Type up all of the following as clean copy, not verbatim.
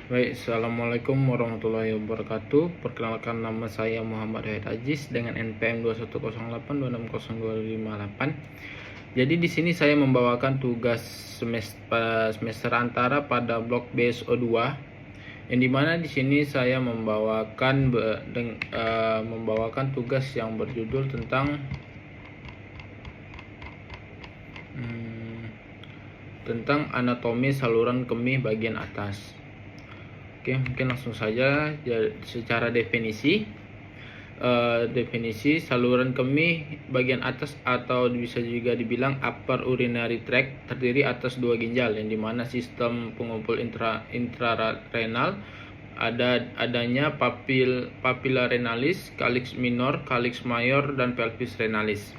Baik, Assalamualaikum warahmatullahi wabarakatuh. Perkenalkan, nama saya Muhammad Wahid Aziz dengan NPM 2108260258. Jadi di sini saya membawakan tugas semester antara pada blok BSO2, yang dimana di sini saya membawakan tugas yang berjudul tentang anatomi saluran kemih bagian atas. Oke, mungkin langsung saja secara definisi. Definisi saluran kemih bagian atas atau bisa juga dibilang upper urinary tract terdiri atas dua ginjal, yang dimana sistem pengumpul intrarenal adanya papilla renalis, calyx minor, calyx major, dan pelvis renalis.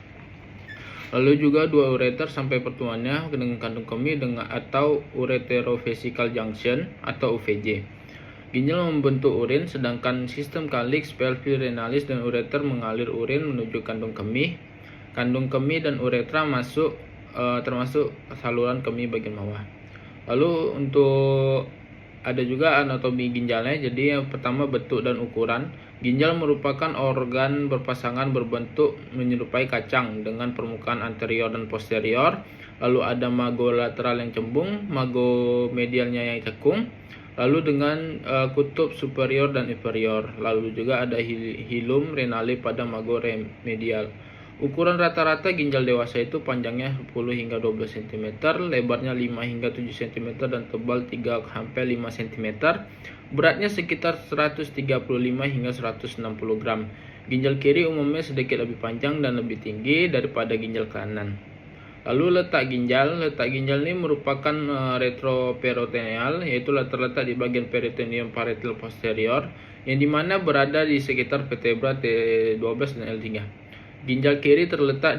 Lalu juga dua ureter sampai pertemuannya dengan kandung kemih atau ureterovesical junction atau UVJ. Ginjal membentuk urin, sedangkan sistem calyx, pelvis renalis, dan ureter mengalir urin menuju kandung kemih. Kandung kemih dan uretra termasuk saluran kemih bagian bawah. Lalu untuk ada juga anatomi ginjalnya. Jadi yang pertama, bentuk dan ukuran. Ginjal merupakan organ berpasangan berbentuk menyerupai kacang dengan permukaan anterior dan posterior. Lalu ada mago lateral yang cembung, mago medialnya yang cekung. Lalu dengan kutub superior dan inferior. Lalu juga ada hilum renale pada mago medial. Ukuran rata-rata ginjal dewasa itu panjangnya 10 hingga 12 cm, lebarnya 5 hingga 7 cm, dan tebal 3 sampai 5 cm. Beratnya sekitar 135 hingga 160 gram. Ginjal kiri umumnya sedikit lebih panjang dan lebih tinggi daripada ginjal kanan. Lalu letak ginjal ini merupakan retroperitoneal, yaitu terletak di bagian peritoneum parietal posterior, yang dimana berada di sekitar vertebra T12 dan L3. Ginjal kiri terletak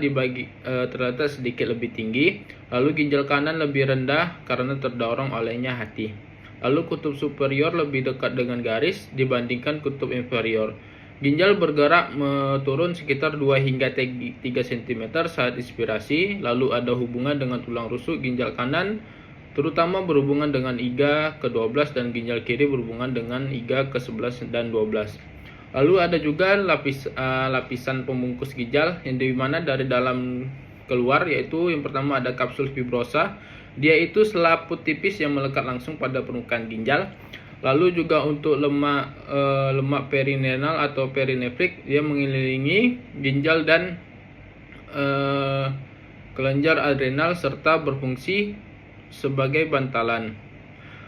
sedikit lebih tinggi, lalu ginjal kanan lebih rendah karena terdorong olehnya hati. Lalu kutub superior lebih dekat dengan garis dibandingkan kutub inferior. Ginjal bergerak turun sekitar 2 hingga 3 cm saat inspirasi. Lalu ada hubungan dengan tulang rusuk ginjal kanan, terutama berhubungan dengan iga ke-12, dan ginjal kiri berhubungan dengan iga ke-11 dan 12. Lalu ada juga lapisan pembungkus ginjal, yang dimana dari dalam keluar, yaitu yang pertama ada kapsul fibrosa. Dia itu selaput tipis yang melekat langsung pada permukaan ginjal. Lalu juga untuk lemak perineal atau perinefrik, dia mengelilingi ginjal dan kelenjar adrenal serta berfungsi sebagai bantalan.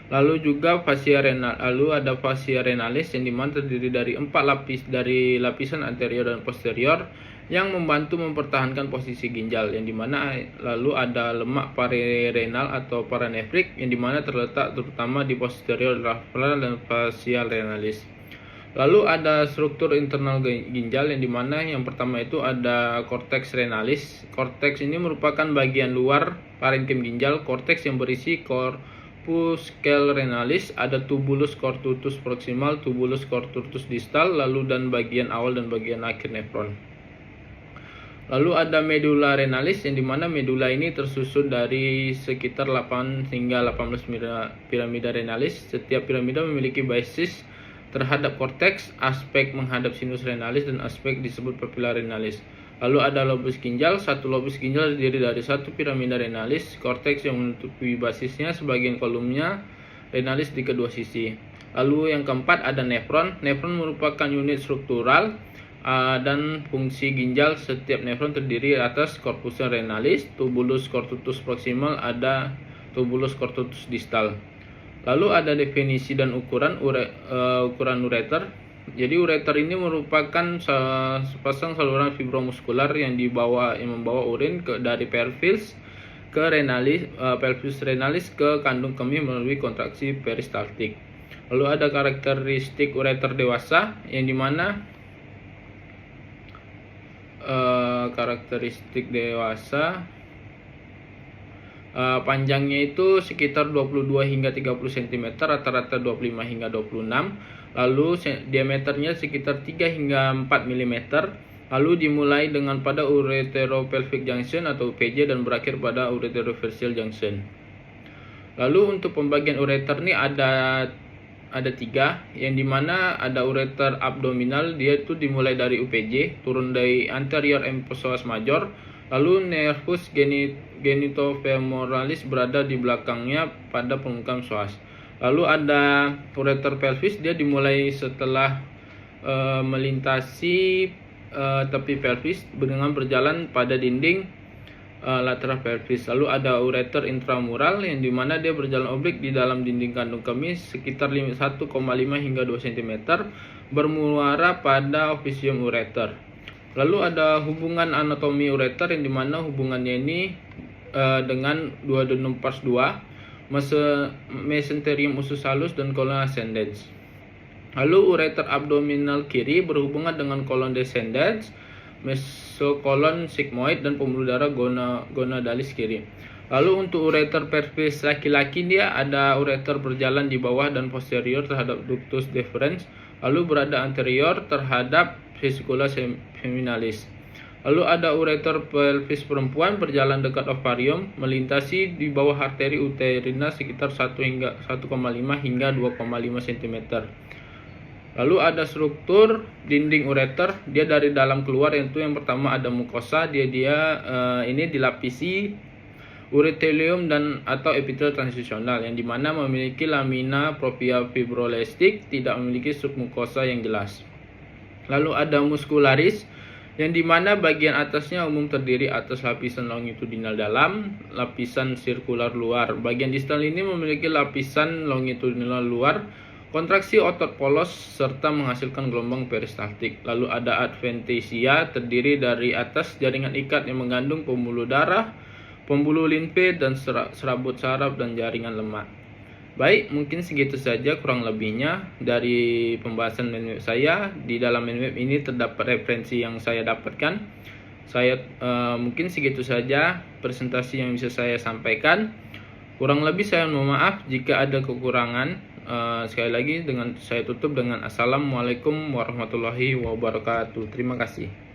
Lalu juga fascia renal. Lalu ada fascia renalis yang dimana terdiri dari 4 lapis dari lapisan anterior dan posterior yang membantu mempertahankan posisi ginjal, yang dimana lalu ada lemak perirenal atau paranefrik yang dimana terletak terutama di posterior lateral dan fascia renalis. Lalu ada struktur internal ginjal, yang dimana yang pertama itu ada cortex renalis. Cortex ini merupakan bagian luar parenkim ginjal. Cortex yang berisi corpuscle renalis, ada tubulus cortutus proximal, tubulus cortutus distal, lalu dan bagian awal dan bagian akhir nefron. Lalu ada medula renalis, yang dimana medula ini tersusun dari sekitar 8 hingga 18 piramida renalis. Setiap piramida memiliki basis terhadap korteks, aspek menghadap sinus renalis, dan aspek disebut papilla renalis. Lalu ada lobus ginjal. Satu lobus ginjal terdiri dari satu piramida renalis, korteks yang menutupi basisnya, sebagian kolomnya renalis di kedua sisi. Lalu yang keempat ada nefron. Nefron merupakan unit struktural dan fungsi ginjal. Setiap nefron terdiri atas corpus renalis, tubulus cortutus proximal, ada tubulus cortutus distal. Lalu ada definisi dan ukuran ureter. Jadi ureter ini merupakan sepasang saluran fibromuskular yang membawa urin dari pelvis renalis ke kandung kemih melalui kontraksi peristaltik. Lalu ada karakteristik ureter dewasa, yang dimana karakteristik dewasa panjangnya itu sekitar 22 hingga 30 cm, rata-rata 25 hingga 26. Lalu diameternya sekitar 3 hingga 4 mm. Lalu dimulai dengan pada ureteropelvic junction atau UPJ dan berakhir pada ureterofacial junction. Lalu untuk pembagian ureter nih ada 3, yang dimana ada ureter abdominal, dia itu dimulai dari UPJ, turun dari anterior empsoas major, lalu nervus genitofemoralis berada di belakangnya pada permukaan psoas. Lalu ada ureter pelvis, dia dimulai setelah melintasi tepi pelvis dengan berjalan pada dinding lateral pelvis. Lalu ada ureter intramural, yang dimana dia berjalan oblik di dalam dinding kandung kemih sekitar 1,5 hingga 2 cm, bermuara pada officium ureter. Lalu ada hubungan anatomi ureter, yang dimana hubungannya ini dengan duodenum pars 2, mesenterium usus halus, dan colon ascendens. Lalu ureter abdominal kiri berhubungan dengan colon descendens, mesokolon sigmoid, dan pembuluh darah gonodalis kiri. Lalu untuk ureter pelvis laki-laki, dia ada ureter berjalan di bawah dan posterior terhadap ductus deferens, lalu berada anterior terhadap vesicula seminalis. Lalu ada ureter pelvis perempuan berjalan dekat ovarium, melintasi di bawah arteri uterina sekitar 1,5 hingga 2,5 cm. Lalu ada struktur dinding ureter, dia dari dalam keluar, yaitu yang pertama ada mukosa, ini dilapisi uretelium dan atau epitel transisional, yang dimana memiliki lamina propria fibrolestik, tidak memiliki submukosa yang jelas. Lalu ada muscularis, yang dimana bagian atasnya umum terdiri atas lapisan longitudinal dalam, lapisan sirkular luar. Bagian distal ini memiliki lapisan longitudinal luar, kontraksi otot polos, serta menghasilkan gelombang peristaltik. Lalu ada adventitia, terdiri dari atas jaringan ikat yang mengandung pembuluh darah, pembuluh limfe, dan serabut saraf dan jaringan lemak. Baik, mungkin segitu saja kurang lebihnya dari pembahasan Menweb saya. Di dalam Menweb ini terdapat referensi yang saya dapatkan. Mungkin segitu saja presentasi yang bisa saya sampaikan. Kurang lebih saya mohon maaf jika ada kekurangan. Sekali lagi saya tutup dengan Assalamualaikum warahmatullahi wabarakatuh. Terima kasih.